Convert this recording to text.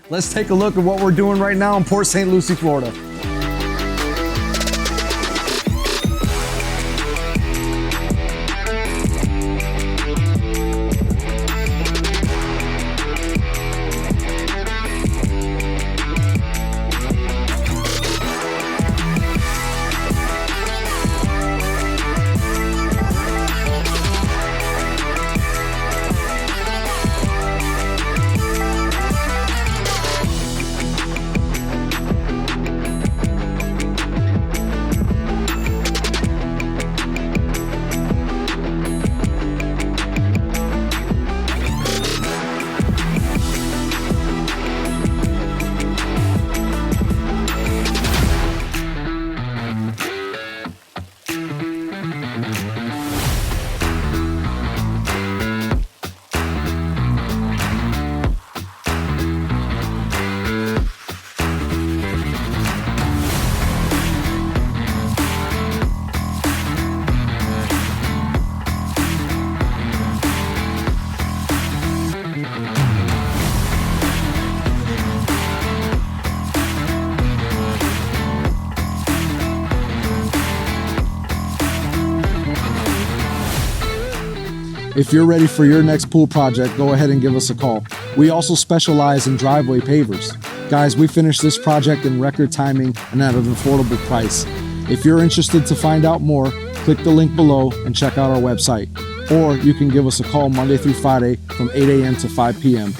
Let's take a look at what we're doing right now in Port St. Lucie, Florida. If you're ready for your next pool project, go ahead and give us a call. We also specialize in driveway pavers. Guys, we finished this project in record timing and at an affordable price. If you're interested to find out more, click the link below and check out our website. Or you can give us a call Monday through Friday from 8 a.m. to 5 p.m.